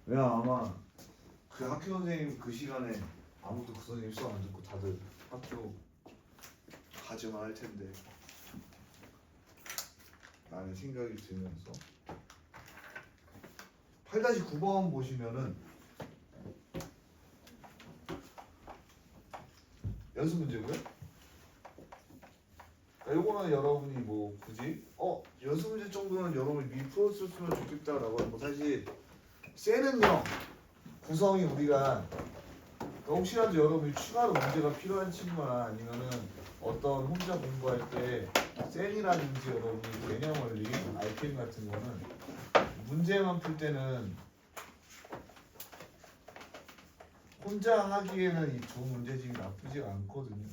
왜냐 아마 그 학교 선생님 그 시간에 아무도 그 선생님 수업 안 듣고 다들 학교 가지만 할 텐데 라는 생각이 들면서 8-9번 보시면은 연습 문제고요. 이거는 여러분이 뭐 굳이 연습 문제 정도는 여러분이 미리 풀었으면 좋겠다라고 하고 사실 쎄는요 구성이 우리가 혹시라도 여러분이 추가로 문제가 필요한 친구나 아니면은 어떤 혼자 공부할 때 셀이라든지 여러분이 개념 원리, RPM 같은 거는 문제만 풀 때는 혼자 하기에는 이 좋은 문제집이 나쁘지가 않거든요.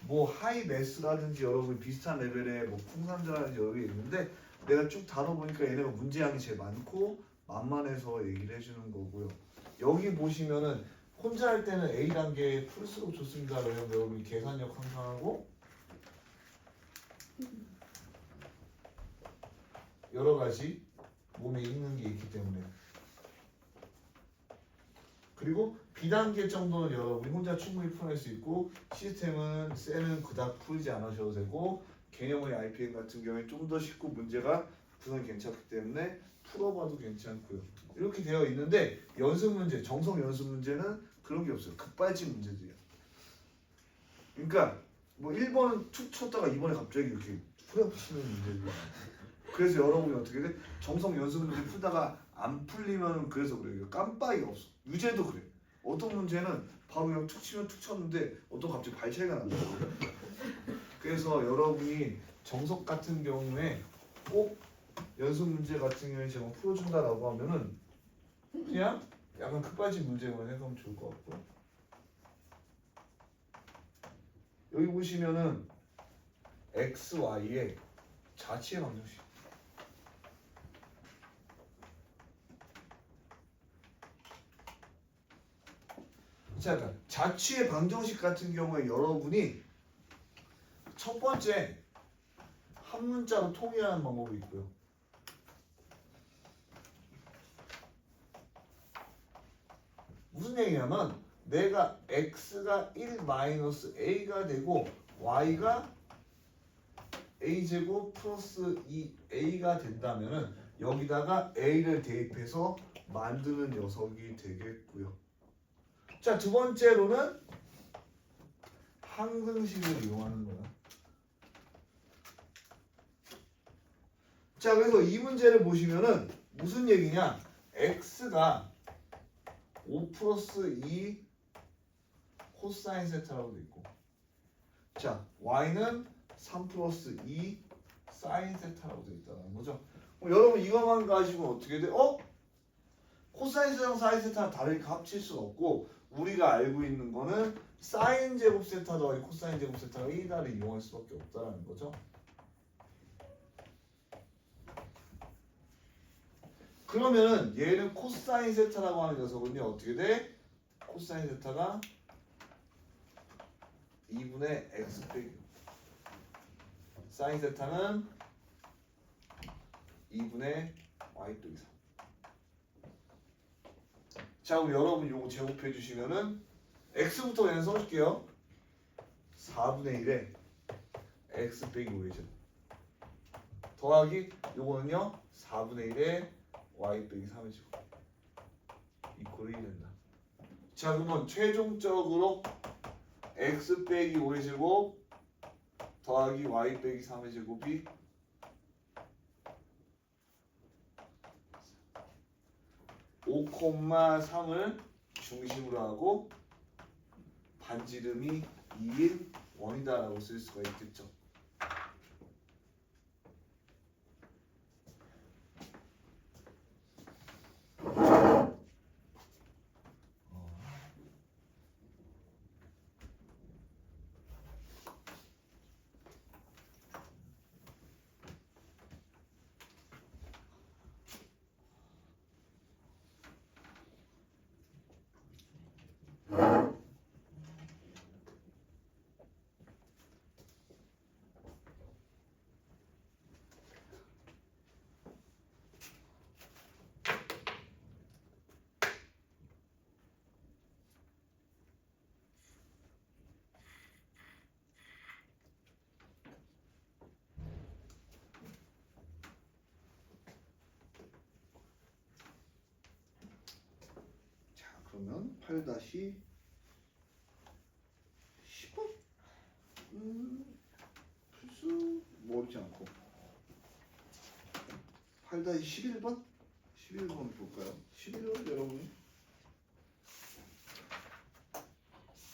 뭐 하이 매스라든지 여러분 비슷한 레벨의 뭐 풍산자라든지 여러 개 있는데 내가 쭉 다뤄보니까 얘네가 문제량이 제일 많고 만만해서 얘기를 해주는 거고요. 여기 보시면은 혼자 할 때는 A 단계 풀수록 좋습니다. 왜냐면 여러분이 계산력 항상 하고 여러 가지 몸에 있는 게 있기 때문에 그리고 B단계 정도는 여러분이 혼자 충분히 풀어낼 수 있고 시스템은 셀은 그닥 풀지 않으셔도 되고 개념의 RPM 같은 경우에 좀 더 쉽고 문제가 구성이 괜찮기 때문에 풀어봐도 괜찮고요. 이렇게 되어 있는데 연습 문제, 정성 연습 문제는 그런 게 없어요. 급발진 문제들이야. 그러니까 뭐 1번은 툭 쳤다가 2번에 갑자기 이렇게 후려붙이는 문제들이야. 그래서 여러분이 어떻게 돼? 정성 연습 문제 풀다가 안 풀리면 그래서 그래요. 깜빡이가 없어. 유제도 그래. 어떤 문제는 바로 그냥 툭 치면 툭 쳤는데 어떤 갑자기 발 차이가 난다고. 그래서 여러분이 정석 같은 경우에 꼭 연습 문제 같은 경우에 제가 풀어준다라고 하면은 그냥 약간 급발진 문제만 해가면 좋을 것 같고요. 여기 보시면은 x, y의 자치의 방정식. 자, 자취의 방정식 같은 경우에 여러분이 첫 번째 한 문자로 통일하는 방법이 있고요. 무슨 얘기냐면 내가 x가 1-a가 되고 y가 a제곱 플러스 2a가 된다면은 여기다가 a를 대입해서 만드는 녀석이 되겠고요. 자, 두 번째로는 항등식을 이용하는 거야. 자, 그래서 이 문제를 보시면은 무슨 얘기냐? x가 5 플러스 2 코사인 세타라고 돼 있고, 자, y는 3 플러스 2 사인 세타라고 돼 있다는 거죠. 여러분 이것만 가지고 어떻게 돼? 코사인 세타랑 사인 세타는 다르게 합칠 수가 없고 우리가 알고 있는 거는 사인 제곱 세타 더하기 코사인 제곱 세타가 1다를 이용할 수밖에 없다는 거죠. 그러면은 얘는 코사인 세타라고 하는 녀석은요 어떻게 돼? 코사인 세타가 2분의 x 빼기 사인 세타는 2분의 y 빼기 3. 자, 그럼 여러분 요거 제곱해 주시면은 x부터 그냥 써줄게요. 4분의 1에 x 빼기 5의 제곱 더하기 요거는요 4분의 1에 y 빼기 3의 제곱 이퀄이 1 된다. 자, 그러면 최종적으로 x 빼기 5의 제곱 더하기 y 빼기 3의 제곱이 5,3을 중심으로 하고 반지름이 2인 원이다라고 쓸 수가 있겠죠. 그러면 8-10번? 필수 뭐 어렵지 않고 8-11번? 11번 볼까요? 11번 여러분이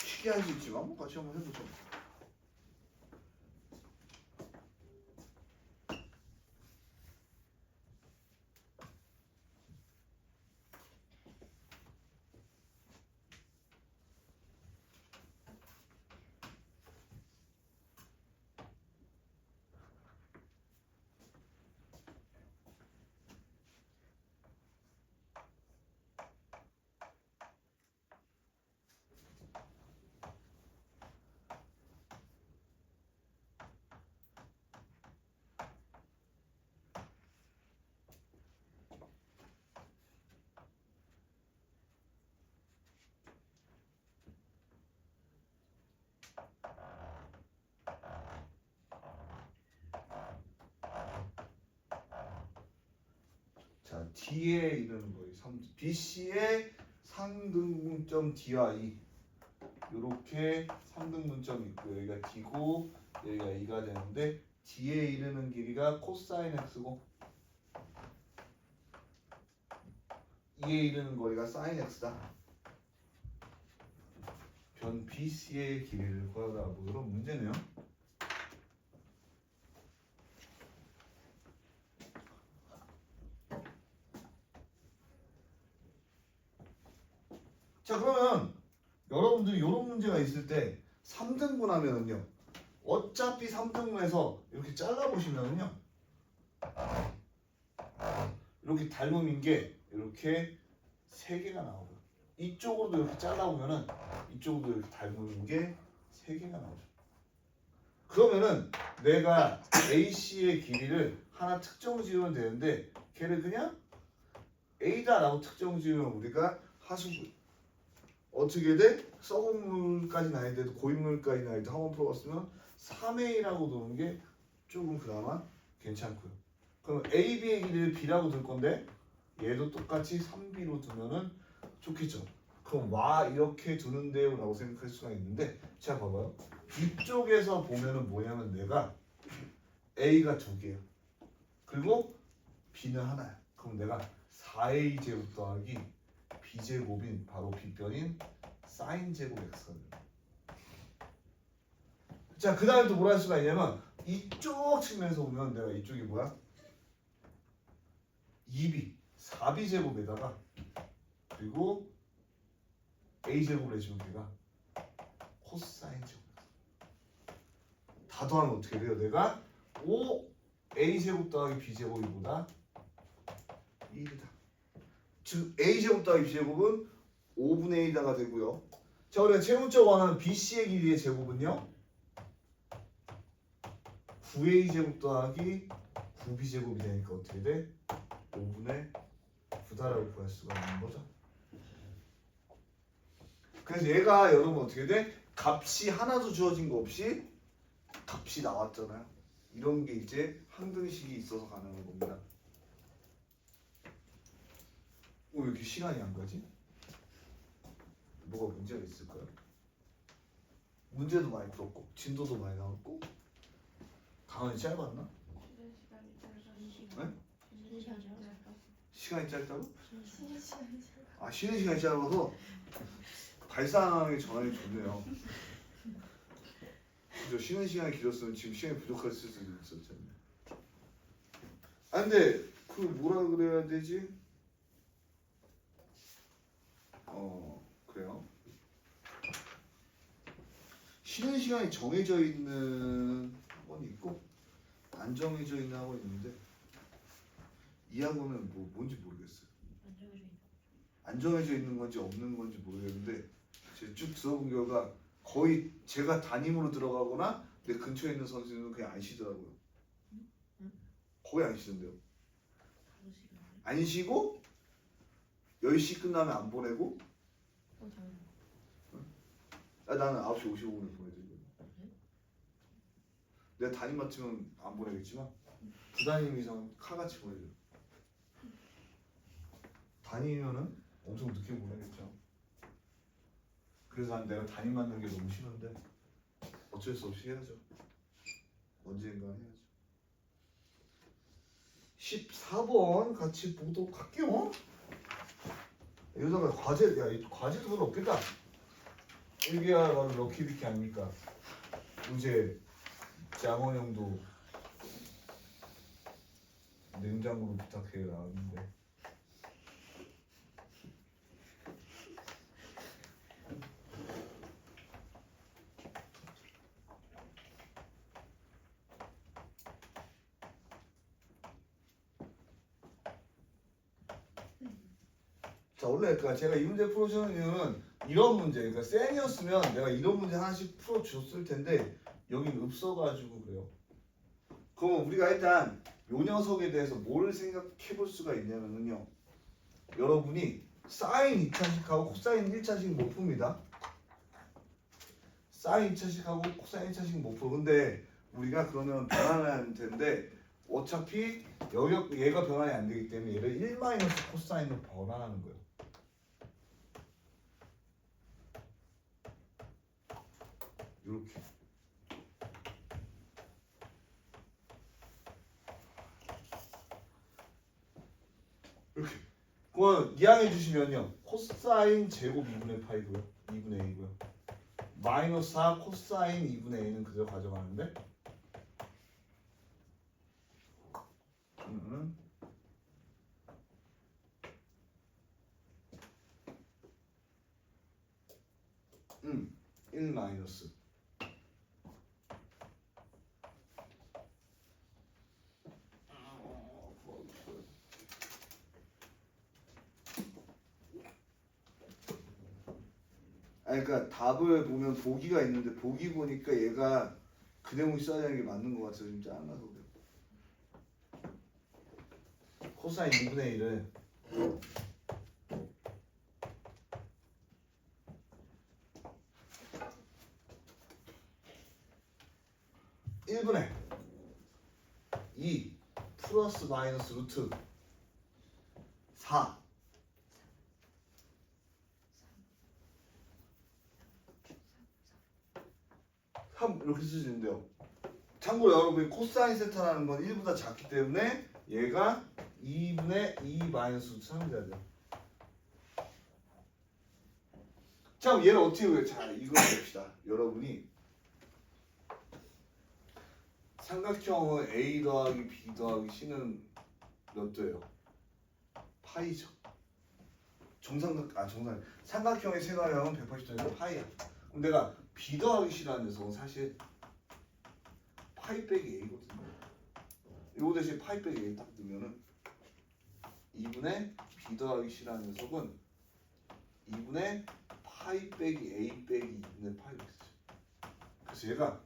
쉽게 할 수 있지만 뭐 같이 한번 해보죠. 자, D에 이르는 거예요. BC의 상등분점 D와 E 이렇게 상등분점이 있고 여기가 D고 여기가 E가 되는데 D에 이르는 길이가 코사인 X고 E에 이르는 거리가 사인 X다. 변 BC의 길이를 구하라. 뭐 이런 문제네요. 자, 그러면 여러분들이 이런 문제가 있을 때 3등분 하면은요 어차피 3등분해서 이렇게 잘라보시면은요 이렇게 닮음인 게 이렇게 3개가 나오고요 이쪽으로도 이렇게 잘라보면은 이쪽으로도 이렇게 닮음인 게 3개가 나오죠. 그러면은 내가 AC의 길이를 하나 특정 지으면 되는데 걔를 그냥 A다 라고 특정 지으면 우리가 하수구 어떻게 돼? 썩은 물까지는 아닌데도 고인물까지는 아닌데 한번 풀어봤으면 3A라고 두는 게 조금 그나마 괜찮고요. 그럼 AB의 길이를 B라고 둘 건데 얘도 똑같이 3B로 두면은 좋겠죠. 그럼 와 이렇게 두는데요 라고 생각할 수가 있는데 자 봐봐요. 이쪽에서 보면은 뭐냐면 내가 A가 2개야. 그리고 B는 하나야. 그럼 내가 4A 제곱 더하기 B제곱인 바로 B변인 사인 제곱 X가 돼요. 자, 그 다음에 또 뭐라 할 수가 있냐면 이쪽 측면에서 보면 내가 이쪽이 뭐야? 2B 4B 제곱에다가 그리고 A 제곱을 해주면 걔가 코사인 제곱 다 더하면 어떻게 돼요? 내가 5A 제곱 더하기 B 제곱이보다 1이다. 즉 A 제곱 더하기 B 제곱은 5분의 1이다가 되고요. 자, 우리가 채문적 원하는 BC의 길이의 제곱은요 9A 제곱 더하기 9B 제곱이 되니까 어떻게 돼? 5분의 9다라고 구할 수가 있는 거죠. 그래서 얘가 여러분 어떻게 돼? 값이 하나도 주어진 거 없이 값이 나왔잖아요. 이런 게 이제 항등식이 있어서 가능한 겁니다. 왜 이렇게 시간이 안 가지? 뭐가 문제가 있을까요? 문제도 많이 풀었고 진도도 많이 나왔고 강은이 짧았나? 네? 시간이 짧다고? 아, 쉬는 시간이 짧아서 발상의 전환이 좋네요. 그죠? 쉬는 시간이 길었으면 지금 시간이 부족할 수도 있었잖아요. 아 근데 그 뭐라 그래야 되지? 그래요. 쉬는 시간이 정해져 있는 학원이 있고 안 정해져 있는 학원이 있는데 이 학원은 뭐 뭔지 모르겠어요. 안 정해져 있는 건지 없는 건지 모르겠는데 제가 쭉 들어본 결과 거의 제가 담임으로 들어가거나 내 근처에 있는 선생님은 그냥 안 쉬더라고요. 거의 안 쉬던데요. 안 쉬고 10시 끝나면 안 보내고 나는 9시 55분에 보내드리거든요. 내가 담임 맡으면 안 보내겠지만 부담임 이상 칼같이 보내줘요. 담임이면은 엄청 늦게 보내겠죠. 그래서 내가 단위 만드는 게 너무 싫은데 어쩔 수 없이 해야죠. 언젠가 해야죠. 14번 같이 보도록 할게요. 여기다가 과제, 야, 이 과제도 별로 없겠다. 일기야말로 럭키비키 아닙니까? 이제 장원 형도 냉장고로 부탁해 나왔는데. 자, 원래 그러니까 제가 이 문제 풀어주는 이유는 이런 문제, 그러니까 쌤이었으면 내가 이런 문제 하나씩 풀어줬을 텐데 여긴 없어가지고 그래요. 그럼 우리가 일단 요 녀석에 대해서 뭘 생각해 볼 수가 있냐면요. 여러분이 사인 2차식하고 코사인 1차식 못 풉니다. 사인 2차식하고 코사인 1차식 못 풀어. 근데 우리가 그러면 변환할 텐데 어차피 얘가 변환이 안 되기 때문에 얘를 1 코사인으로 변환하는 거예요. 이렇게. 이렇게. 그건 이항해 주시면요. 코사인 제곱 2분의 파이고요. 2분의 a고요. 마이너스 4 코사인 2분의 a는 그대로 가져가는데 음. 1 마이너스 아니 그러니까 답을 보면 보기가 있는데 보기 보니까 얘가 그 내용이 써야 되는 게 맞는 것 같아서 좀 짠나서 그래요. 코사인 2분의 1을 1분의 2 플러스 마이너스 루트 4 3 이렇게 쓰시는데요. 참고로 여러분이 코사인 세타라는 건 1보다 작기 때문에 얘가 2분의 2 마이너스 루트 3이 돼야 돼요. 자, 그럼 얘를 어떻게 구해요? 자, 이걸 봅시다. 여러분이 삼각형은 A 더하기 B 더하기 C는 몇 도예요? 파이죠. 삼각형의 세가형은 180도니까 파이야. 그럼 내가 B 더하기 C라는 녀석은 사실 파이 빼기 A거든요. 이거 대신 파이 빼기 A 딱 넣으면은 2분의 B 더하기 C라는 녀석은 2분의 파이 빼기 A 빼기 2분의 파이가 있어요. 그래서 얘가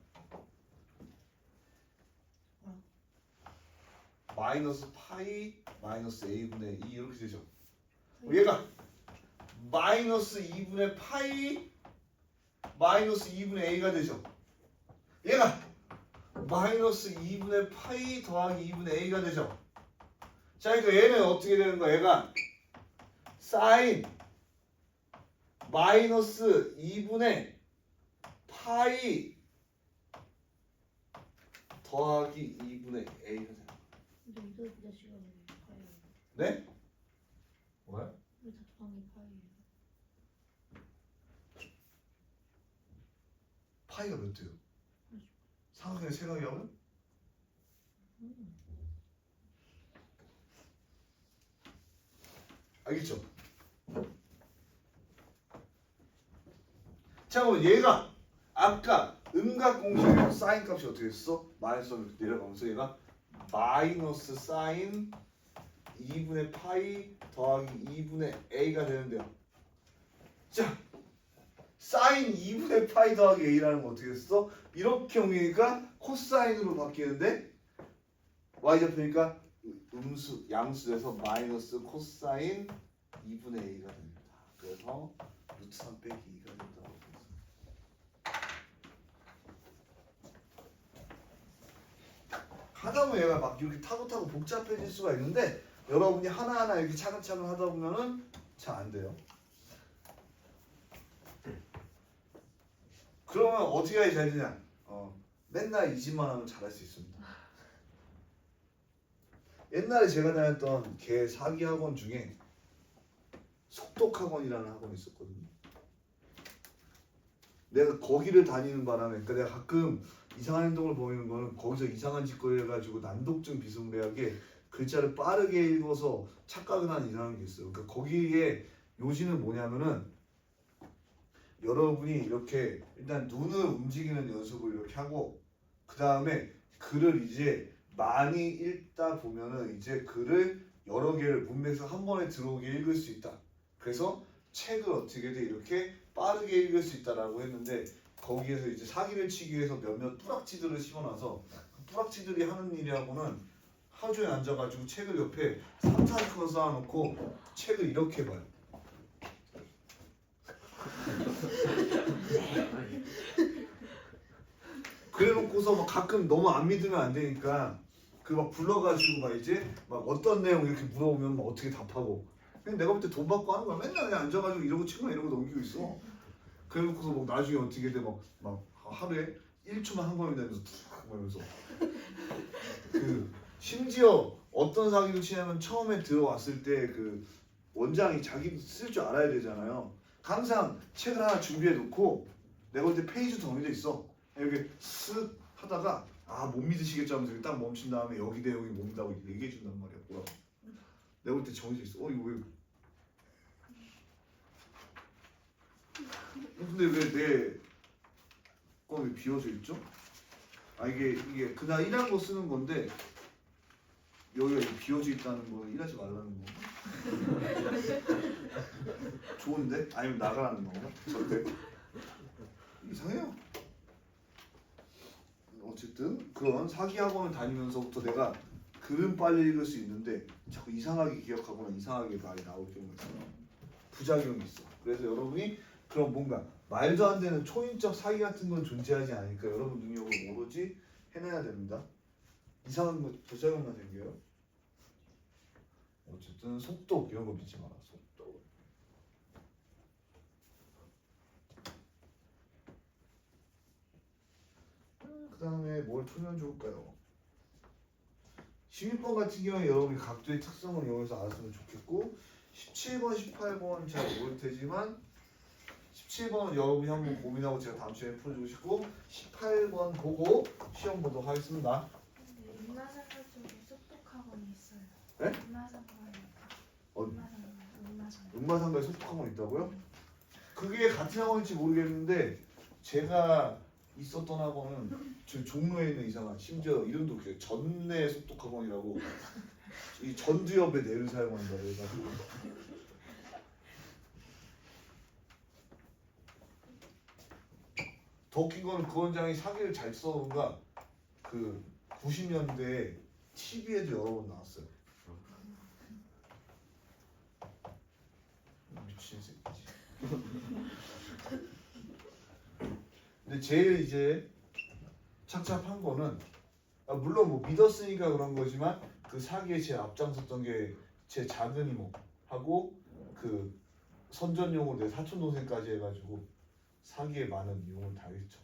마이너스 파이 마이너스 A분의 2 이렇게 되죠. 얘가 마이너스 2분의 파이 마이너스 2분의 A가 되죠. 얘가 마이너스 2분의 파이 더하기 2분의 A가 되죠. 자, 그러니까 얘는 어떻게 되는 거야? 얘가 사인 마이너스 2분의 파이 더하기 2분의 A가 되는 거야. 근데 이거 몇 시간에 파이예요? 네? 뭐야? 왜 답방이 파이예요? 파이가 몇 대요? 삼각형의 세각형은? 알겠죠? 자, 그럼 얘가 아까 음각 공식에서 사인 값이 어떻게 됐어? 마이너스로 내려가면서 얘가 마이너스 사인 2분의 파이 더하기 2분의 A가 되는데요. 자, 사인 2분의 파이 더하기 A라는 건 어떻게 됐어? 이렇게 오니까 코사인으로 바뀌는데 Y좌표니까 양수에서 마이너스 코사인 2분의 A가 됩니다. 그래서 루트 3 빼기 2가 된다고. 하다 보면 얘가 막 이렇게 타고 복잡해질 수가 있는데 여러분이 하나하나 이렇게 차근차근 하다 보면은 잘 안 돼요. 그러면 어떻게 해야 잘 되냐? 맨날 이 집만 하면 잘할 수 있습니다. 옛날에 제가 다녔던 개 사기 학원 중에 속독 학원이라는 학원이 있었거든요. 내가 거기를 다니는 바람에, 그러니까 내가 가끔 이상한 행동을 보이는 거는 거기서 이상한 짓거리 해가지고 난독증 비스무리하게 글자를 빠르게 읽어서 착각을 하는 이상한 게 있어요. 그러니까 거기에 요지는 뭐냐면은 여러분이 이렇게 일단 눈을 움직이는 연습을 이렇게 하고 그 다음에 글을 이제 많이 읽다 보면은 이제 글을 여러 개를 문맥에서 한 번에 들어오게 읽을 수 있다. 그래서 책을 어떻게든 이렇게 빠르게 읽을 수 있다라고 했는데 거기에서 이제 사기를 치기 위해서 몇몇 뿌락치들을 심어놔서 그 뿌락치들이 하는 일이라고는 하루 종일 앉아가지고 책을 옆에 3, 4권 쌓아놓고 책을 이렇게 봐요. 그래놓고서 막 가끔 너무 안 믿으면 안 되니까 그 막 불러가지고 막 이제 막 어떤 내용 이렇게 물어보면 막 어떻게 답하고 그냥 내가 볼 때 돈 받고 하는 거야. 맨날 그냥 앉아가지고 이러고 친구랑 이러고 넘기고 있어. 그래놓고서 막 나중에 어떻게 돼 막 하루에 1초만 한 번이 되면서 툭 하면서 그 심지어 어떤 사기를 치냐면 처음에 들어왔을 때 그 원장이 자기 쓸 줄 알아야 되잖아요. 항상 책을 하나 준비해 놓고 내가 볼 때 페이지 정해져 있어. 이렇게 쓱 하다가 아 못 믿으시겠죠 하면서 딱 멈춘 다음에 여기 대 여기 뭡니다고 얘기해 준단 말이야. 뭐야? 내가 볼 때 정해져 있어. 이거 왜? 근데 왜 내 건 왜 비어져 있죠? 아 이게 그날 일한 거 쓰는 건데 여기가 이렇게 비어져 있다는 거 일하지 말라는 건가? 좋은데? 아니면 나가라는 건가? 절대 이상해요. 어쨌든 그런 사기 학원을 다니면서부터 내가 글은 빨리 읽을 수 있는데 자꾸 이상하게 기억하거나 이상하게 말이 나올 경우가 있어요. 부작용이 있어. 그래서 여러분이 그런 뭔가 말도 안 되는 초인적 사기 같은 건 존재하지 않으니까 여러분 능력을 오로지 해내야 됩니다. 이상한 거 부작용만 생겨요. 어쨌든 속독 이런 거 믿지 마라. 속독. 그 다음에 뭘 풀면 좋을까요? 12번 같은 경우에 여러분이 각도의 특성을 이용해서 알았으면 좋겠고 17번, 18번 잘 모를 테지만 17번 여러분이 한번 고민하고 제가 다음 시간에 풀어주고 싶고 18번 보고 시험 보도록 하겠습니다. 문화생활 쪽에 속독학원이 있어요. 네? 문화생활. 어, 문화생활. 음마상가에 속독학원 있다고요? 그게 같은 학원인지 모르겠는데 제가 있었던 학원은 저 종로에 있는 이상한 심지어 이름도 웃겨요. 전내 속독학원이라고 이 전두엽에 뇌를 사용한다고 해가지고 더 웃긴 거는 그 원장이 사기를 잘 써온가 그 90년대에 TV에도 여러 번 나왔어요. 미친 새끼지. 근데 제일 이제 착잡한 거는 물론 뭐 믿었으니까 그런 거지만 그 사기에 제일 앞장섰던 게 제 작은 이모하고 그 선전용으로 내 사촌 동생까지 해가지고 사기에 많은 이용을 당했죠.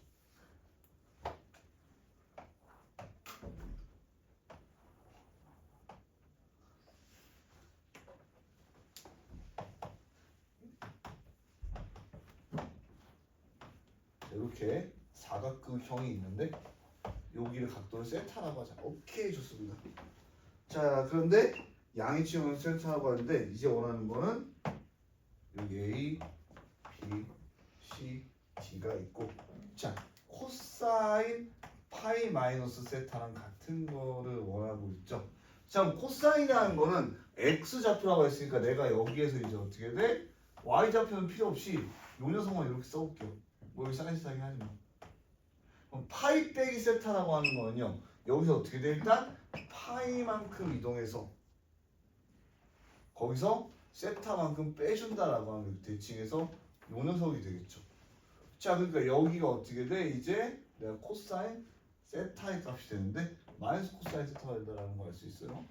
이렇게 사각형이 있는데 여기를 각도를 세타라고 하자. 오케이 좋습니다. 자 그런데 양이치형을 세타라고 하는데 이제 원하는 거는 여기 A, B, C, D가 있고 자 코사인 파이 마이너스 세타랑 같은 거를 원하고 있죠. 자 그럼 코사인이라는 거는 X 좌표라고 했으니까 내가 여기에서 이제 어떻게 돼? Y 좌표는 필요 없이 요 녀석만 이렇게 써볼게요. 뭐 여기 사인 사인 하지 마. 그럼 파이 빼기 세타라고 하는 거는요. 여기서 어떻게 돼? 일단 파이만큼 이동해서 거기서 세타만큼 빼준다라고 하는 게 대칭해서 요 녀석이 되겠죠. 자 그러니까 여기가 어떻게 돼? 이제 내가 코사인 세타의 값이 되는데 마이너스 코사인 세타가 된다라는 거 알 수 있어요.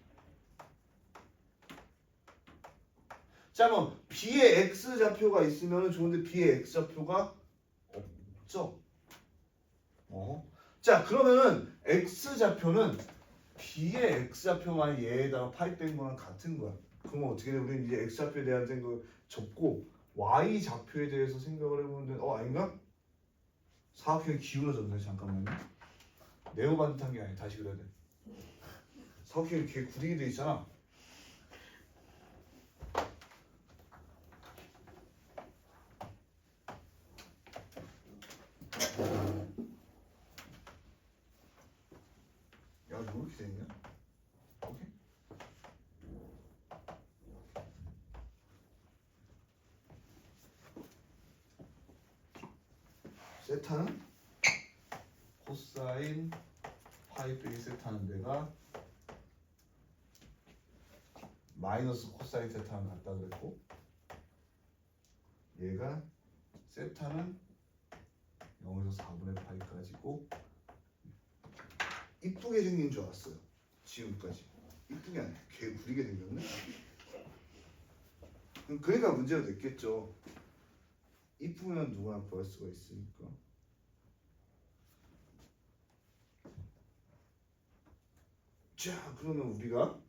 자 그럼 B의 X 좌표가 있으면 좋은데 B의 X 좌표가 없죠. 자 그러면은 x좌표는 b의 x좌표만 얘에다가 파이 뺀 거랑 같은 거야. 그러면 어떻게 돼? 우리는 이제 x좌표에 대한 생각을 접고 y좌표에 대해서 생각을 해보는데 아닌가? 사각형이 기울어졌네. 잠깐만요. 네오반듯한 게 아니야. 다시 그려야 돼. 사각형이 이렇게 굳게 돼 있잖아. 야, 이거 왜 이렇게 됐냐? 오케이. 세타는 코사인 파이 빼기 세타는 데가 마이너스 코사인 세타는 같다 그랬고 얘가 세타는 0에서 4분의 파이까지고 이쁘게 생긴 줄 알았어요. 지금까지 이쁘게 아니야. 개 구리게 생겼네. 그러니까 문제가 됐겠죠. 이쁘면 누구나 구할 수가 있으니까. 자 그러면 우리가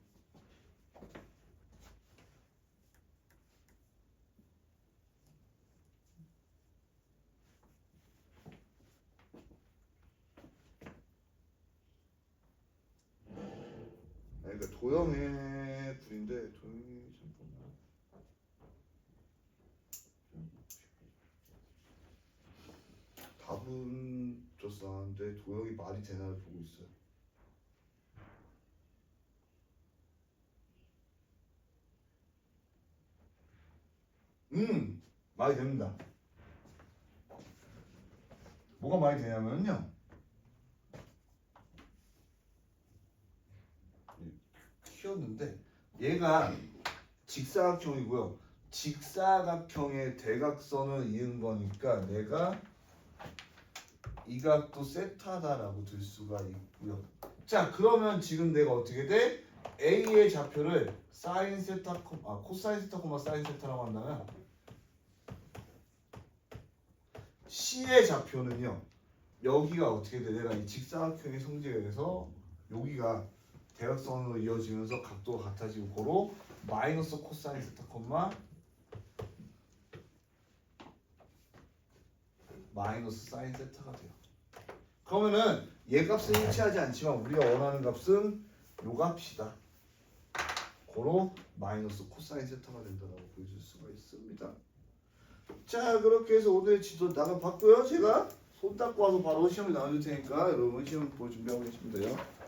그러니까 도형의 굴인데 도형이 잠깐만 답은 줬었는데 도형이 말이 되나를 보고 있어요. 말이 됩니다. 뭐가 말이 되냐면요. 키웠는데 얘가 직사각형이고요. 직사각형의 대각선을 이은 거니까 내가 이 각도 세타다라고 들 수가 있고요. 자 그러면 지금 내가 어떻게 돼? A의 좌표를 사인 세타 코사인 세타 사인 세타라고 한다면 C의 좌표는요. 여기가 어떻게 돼? 내가 이 직사각형의 성질에 대해서 여기가 대각선으로 이어지면서 각도가 같아지고 고로 마이너스 코사인 세타 마이너스 사인 세타가 돼요. 그러면은 얘 값은 일치하지 않지만 우리가 원하는 값은 요 값이다. 고로 마이너스 코사인 세타가 된다고 보여줄 수가 있습니다. 자 그렇게 해서 오늘 지도 나가봤고요. 제가 손 닦고 와서 바로 시험을 나눠줄 테니까 여러분 시험 볼 준비하고 계십니다요.